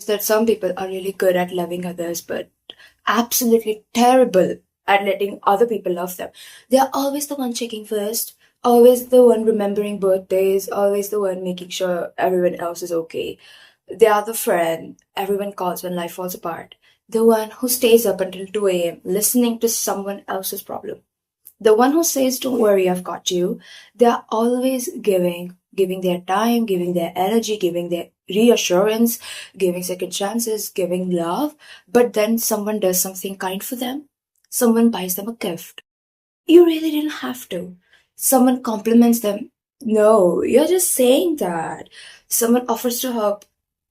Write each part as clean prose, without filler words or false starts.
that some people are really good at loving others, but absolutely terrible at letting other people love them. They are always the one checking first, always the one remembering birthdays, always the one making sure everyone else is okay. They are the friend everyone calls when life falls apart. The one who stays up until 2 a.m. listening to someone else's problem. The one who says, "Don't worry, I've got you." They are always giving their time, giving their energy, giving their reassurance, giving second chances, giving love. But then someone does something kind for them. Someone buys them a gift. You really didn't have to. Someone compliments them. No, you're just saying that. Someone offers to help.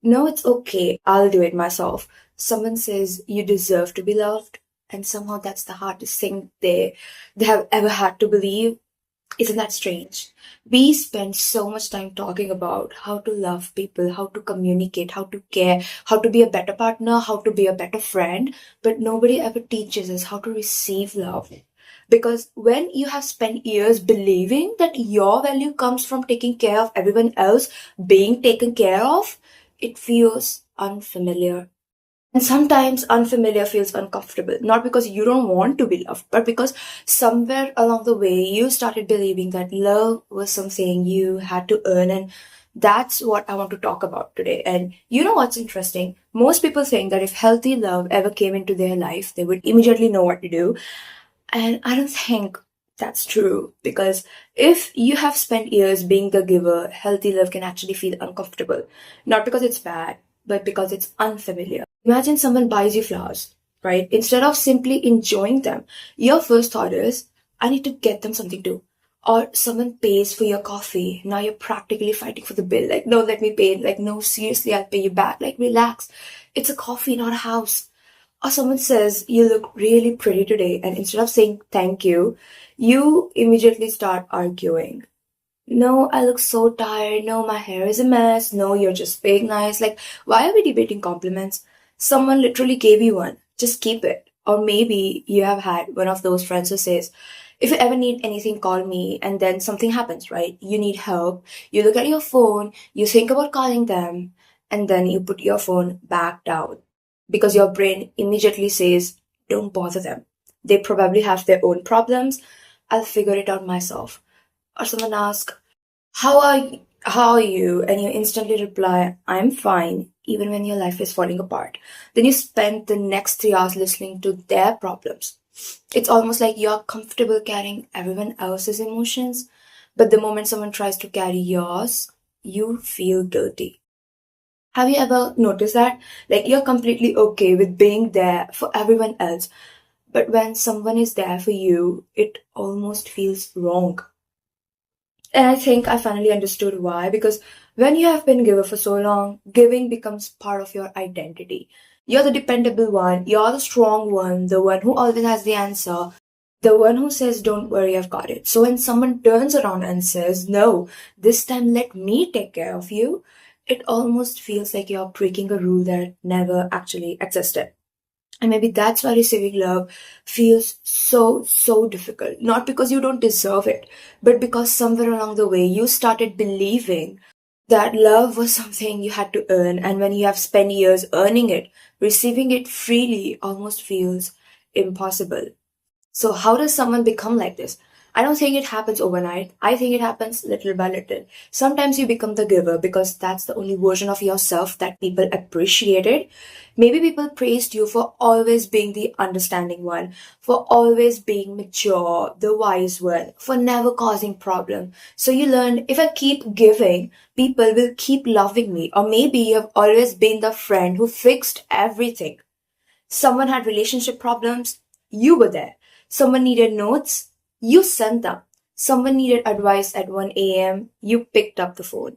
No, it's okay. I'll do it myself. Someone says you deserve to be loved. And somehow that's the hardest thing they have ever had to believe. Isn't that strange? We spend so much time talking about how to love people, how to communicate, how to care, how to be a better partner, how to be a better friend, but nobody ever teaches us how to receive love. Because when you have spent years believing that your value comes from taking care of everyone else being taken care of, it feels unfamiliar. And sometimes unfamiliar feels uncomfortable, not because you don't want to be loved, but because somewhere along the way you started believing that love was something you had to earn. And that's what I want to talk about today. And you know what's interesting? Most people think that if healthy love ever came into their life, they would immediately know what to do. And I don't think that's true, because if you have spent years being the giver, healthy love can actually feel uncomfortable. Not because it's bad, but because it's unfamiliar. Imagine someone buys you flowers, right? Instead of simply enjoying them, your first thought is, I need to get them something too. Or someone pays for your coffee. Now you're practically fighting for the bill. Like, no, let me pay. Like, no, seriously, I'll pay you back. Like, relax. It's a coffee, not a house. Or someone says, you look really pretty today. And instead of saying thank you, you immediately start arguing. No, I look so tired. No, my hair is a mess. No, you're just being nice. Like, why are we debating compliments? Someone literally gave you one. Just keep it. Or maybe you have had one of those friends who says, if you ever need anything, call me. And then something happens, right? You need help. You look at your phone, you think about calling them, and then you put your phone back down because your brain immediately says, don't bother them. They probably have their own problems. I'll figure it out myself. Or someone asks, how are you? And you instantly reply, I'm fine, even when your life is falling apart. Then you spend the next 3 hours listening to their problems. It's almost like you're comfortable carrying everyone else's emotions, but the moment someone tries to carry yours, you feel guilty. Have you ever noticed that? Like, you're completely okay with being there for everyone else, but when someone is there for you, it almost feels wrong. And I think I finally understood why, because when you have been giver for so long, giving becomes part of your identity. You're the dependable one, you're the strong one, the one who always has the answer, the one who says, don't worry, I've got it. So when someone turns around and says, no, this time let me take care of you, it almost feels like you're breaking a rule that never actually existed. And maybe that's why receiving love feels so difficult. Not because you don't deserve it, but because somewhere along the way you started believing that love was something you had to earn. And when you have spent years earning it, receiving it freely almost feels impossible. So how does someone become like this? I don't think it happens overnight. I think it happens little by little. Sometimes you become the giver because that's the only version of yourself that people appreciated. Maybe people praised you for always being the understanding one, for always being mature, the wise one, for never causing problem. So you learned, if I keep giving, people will keep loving me. Or maybe you have always been the friend who fixed everything. Someone had relationship problems, you were there. Someone needed notes, you sent them. Someone needed advice at 1 a.m., you picked up the phone.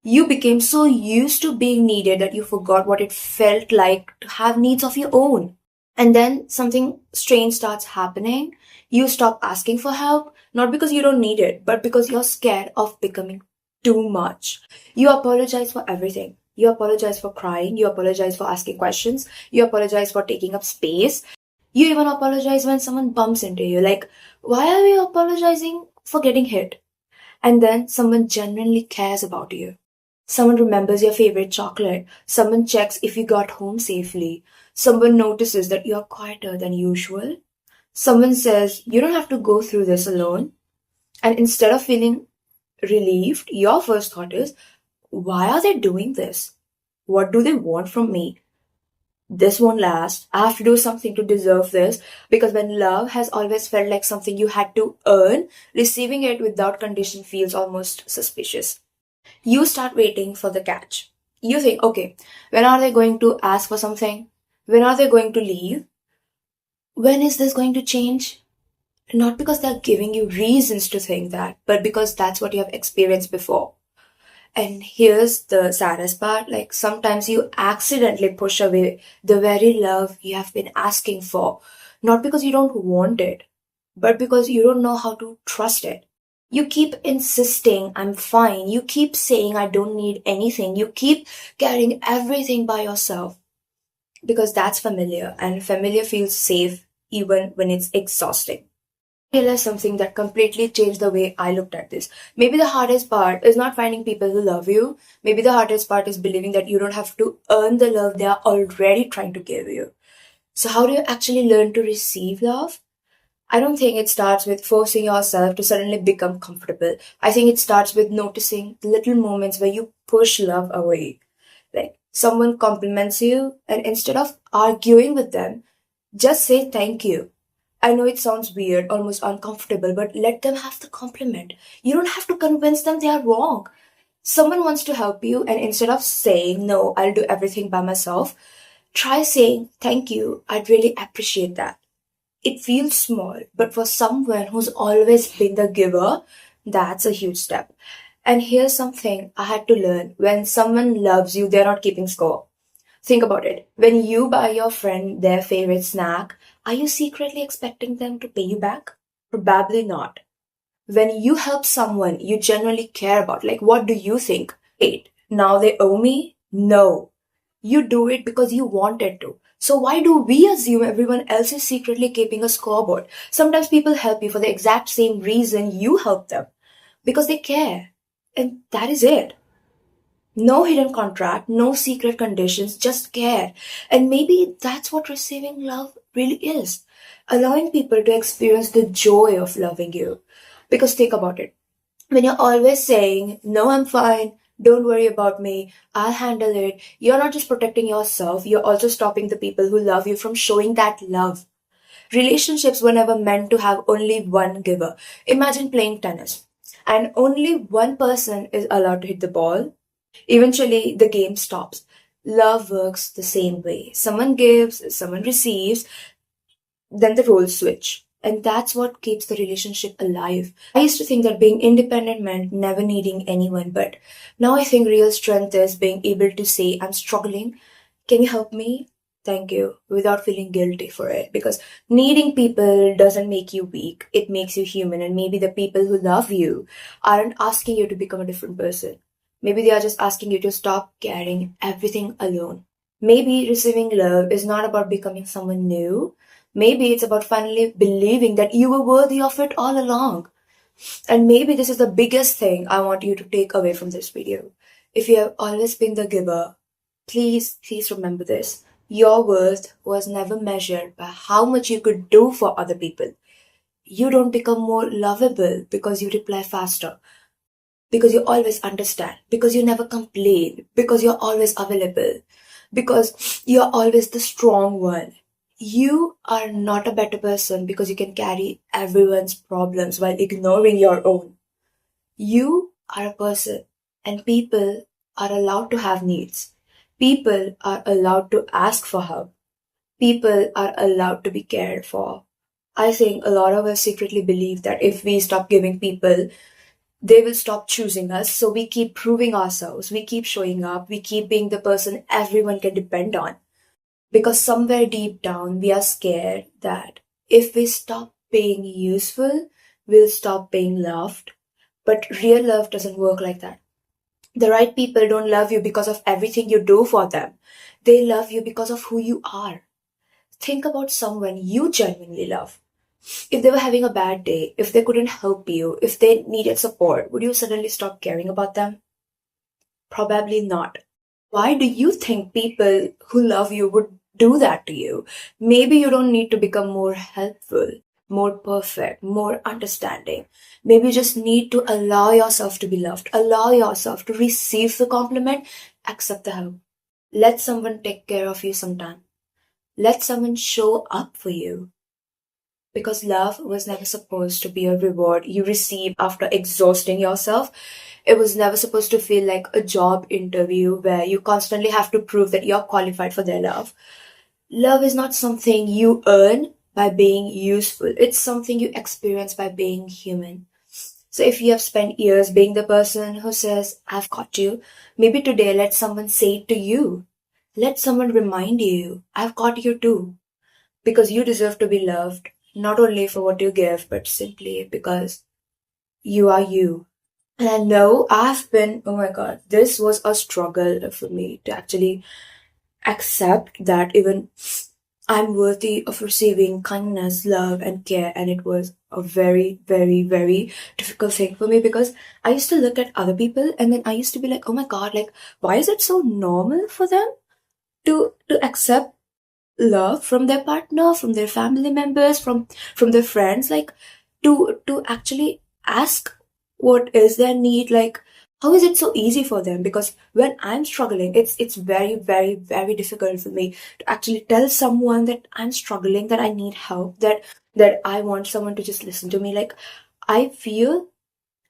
You became so used to being needed that you forgot what it felt like to have needs of your own. And then something strange starts happening. You stop asking for help, not because you don't need it, but because you're scared of becoming too much. You apologize for everything. You apologize for crying. You apologize for asking questions. You apologize for taking up space. You even apologize when someone bumps into you. Like, why are we apologizing for getting hit? And then someone genuinely cares about you. Someone remembers your favorite chocolate. Someone checks if you got home safely. Someone notices that you're quieter than usual. Someone says, you don't have to go through this alone. And instead of feeling relieved, your first thought is, why are they doing this? What do they want from me? This won't last. I have to do something to deserve this. Because when love has always felt like something you had to earn, receiving it without condition feels almost suspicious. You start waiting for the catch. You think, okay, when are they going to ask for something? When are they going to leave? When is this going to change? Not because they're giving you reasons to think that, but because that's what you have experienced before. And here's the saddest part, like sometimes you accidentally push away the very love you have been asking for, not because you don't want it, but because you don't know how to trust it. You keep insisting, I'm fine. You keep saying, I don't need anything. You keep carrying everything by yourself because that's familiar, and familiar feels safe even when it's exhausting. I realized something that completely changed the way I looked at this. Maybe the hardest part is not finding people who love you. Maybe the hardest part is believing that you don't have to earn the love they are already trying to give you. So, how do you actually learn to receive love? I don't think it starts with forcing yourself to suddenly become comfortable. I think it starts with noticing the little moments where you push love away. Like someone compliments you, and instead of arguing with them, just say thank you. I know it sounds weird, almost uncomfortable, but let them have the compliment. You don't have to convince them they are wrong. Someone wants to help you, and instead of saying, no, I'll do everything by myself, try saying, thank you, I'd really appreciate that. It feels small, but for someone who's always been the giver, that's a huge step. And here's something I had to learn: when someone loves you, they're not keeping score. Think about it. When you buy your friend their favorite snack, are you secretly expecting them to pay you back? Probably not. When you help someone you genuinely care about, like what do you think? Wait, now they owe me? No. You do it because you wanted to. So why do we assume everyone else is secretly keeping a scoreboard? Sometimes people help you for the exact same reason you help them. Because they care. And that is it. No hidden contract, no secret conditions, just care. And maybe that's what receiving love really is. Allowing people to experience the joy of loving you. Because think about it. When you're always saying, no, I'm fine, don't worry about me, I'll handle it, you're not just protecting yourself, you're also stopping the people who love you from showing that love. Relationships were never meant to have only one giver. Imagine playing tennis, and only one person is allowed to hit the ball. Eventually, the game stops. Love works the same way. Someone gives, someone receives, then the roles switch. And that's what keeps the relationship alive. I used to think that being independent meant never needing anyone, but now I think real strength is being able to say, I'm struggling. Can you help me? Thank you, without feeling guilty for it. Because needing people doesn't make you weak, it makes you human. And maybe the people who love you aren't asking you to become a different person. Maybe they are just asking you to stop carrying everything alone. Maybe receiving love is not about becoming someone new. Maybe it's about finally believing that you were worthy of it all along. And maybe this is the biggest thing I want you to take away from this video. If you have always been the giver, please remember this. Your worth was never measured by how much you could do for other people. You don't become more lovable because you reply faster, because you always understand, because you never complain, because you're always available, because you're always the strong one. You are not a better person because you can carry everyone's problems while ignoring your own. You are a person, and people are allowed to have needs. People are allowed to ask for help. People are allowed to be cared for. I think a lot of us secretly believe that if we stop giving people, they will stop choosing us. So we keep proving ourselves, we keep showing up, we keep being the person everyone can depend on. Because somewhere deep down, we are scared that if we stop being useful, we'll stop being loved. But real love doesn't work like that. The right people don't love you because of everything you do for them. They love you because of who you are. Think about someone you genuinely love. If they were having a bad day, if they couldn't help you, if they needed support, would you suddenly stop caring about them? Probably not. Why do you think people who love you would do that to you? Maybe you don't need to become more helpful, more perfect, more understanding. Maybe you just need to allow yourself to be loved, allow yourself to receive the compliment, accept the help. Let someone take care of you sometime. Let someone show up for you. Because love was never supposed to be a reward you receive after exhausting yourself. It was never supposed to feel like a job interview where you constantly have to prove that you're qualified for their love. Love is not something you earn by being useful, it's something you experience by being human. So if you have spent years being the person who says, I've got you, maybe today let someone say it to you. Let someone remind you, I've got you too. Because you deserve to be loved, not only for what you give, but simply because you are you. And I know oh my God, this was a struggle for me to actually accept that even I'm worthy of receiving kindness, love, and care. And it was a very, very, very difficult thing for me because I used to look at other people and then I used to be like, oh my God, like, why is it so normal for them to accept love from their partner, from their family members, from their friends, like to actually ask what is their need, like how is it so easy for them? Because when I'm struggling, it's very, very, very difficult for me to actually tell someone that I'm struggling, that I need help, that I want someone to just listen to me. Like I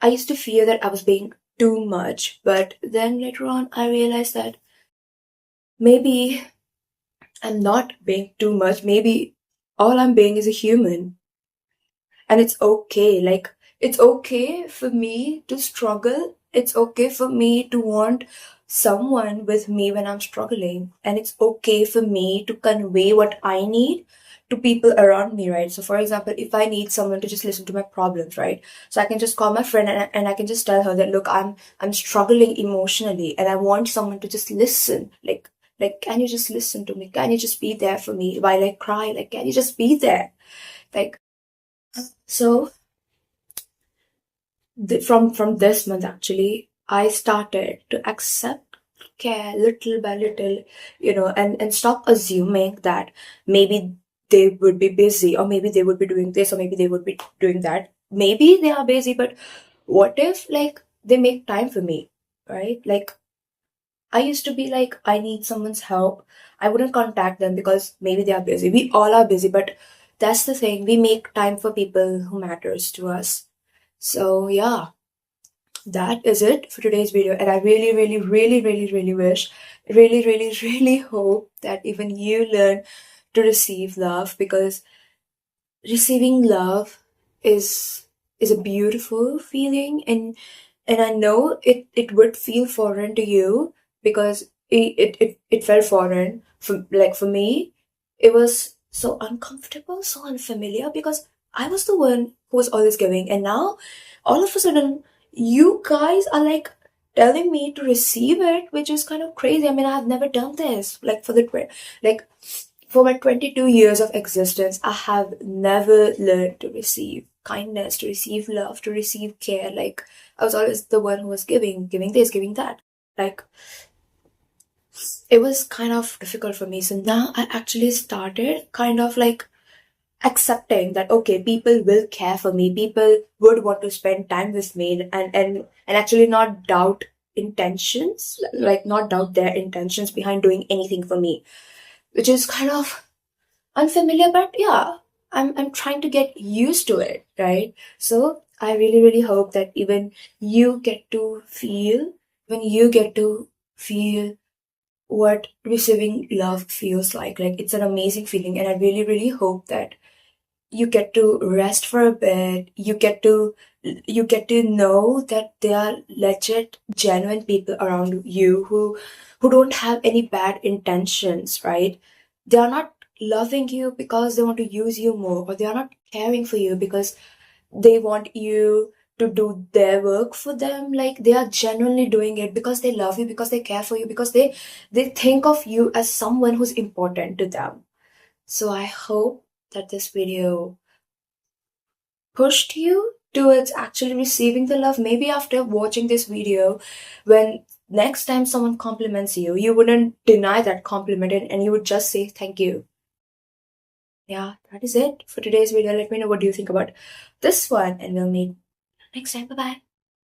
used to fear that I was being too much, but then later on I realized that maybe I'm not being too much. Maybe all I'm being is a human. And it's okay. Like, it's okay for me to struggle. It's okay for me to want someone with me when I'm struggling. And it's okay for me to convey what I need to people around me, right? So, for example, if I need someone to just listen to my problems, right? So I can just call my friend and I can just tell her that, look, I'm struggling emotionally and I want someone to just listen. Like, can you just listen to me? Can you just be there for me while I cry? Like, can you just be there? Like, so from this month actually, I started to accept care little by little, and stop assuming that maybe they would be busy or maybe they would be doing this or maybe they would be doing that. Maybe they are busy, but what if like they make time for me, right? Like I used to be like, I need someone's help. I wouldn't contact them because maybe they are busy. We all are busy, but that's the thing. We make time for people who matters to us. So yeah, that is it for today's video. And I really, really, really, really, really wish, really, really, really hope that even you learn to receive love, because receiving love is is a beautiful feeling, and I know it would feel foreign to you because it felt foreign for me. It was so uncomfortable, so unfamiliar because I was the one who was always giving, and now all of a sudden you guys are like telling me to receive it, which is kind of crazy. I mean, I've never done this like like for my 22 years of existence, I have never learned to receive kindness, to receive love, to receive care. Like, I was always the one who was giving this, giving that. Like, it was kind of difficult for me. So now I actually started kind of like accepting that, okay, people will care for me, people would want to spend time with me, and actually not doubt intentions, like not doubt their intentions behind doing anything for me, which is kind of unfamiliar, but yeah, I'm trying to get used to it, right? So I really, really hope that even you get to feel when you get to feel what receiving love feels like it's an amazing feeling, and I really, really hope that you get to rest for a bit, you get to know that there are legit genuine people around you who don't have any bad intentions, right? They are not loving you because they want to use you more, or they are not caring for you because they want you to do their work for them. Like, they are genuinely doing it because they love you, because they care for you, because they think of you as someone who's important to them. So I hope that this video pushed you towards actually receiving the love. Maybe after watching this video, when next time someone compliments you, you wouldn't deny that compliment, and you would just say thank you. Yeah, that is it for today's video. Let me know what do you think about this one, and we'll meet next time. Bye bye.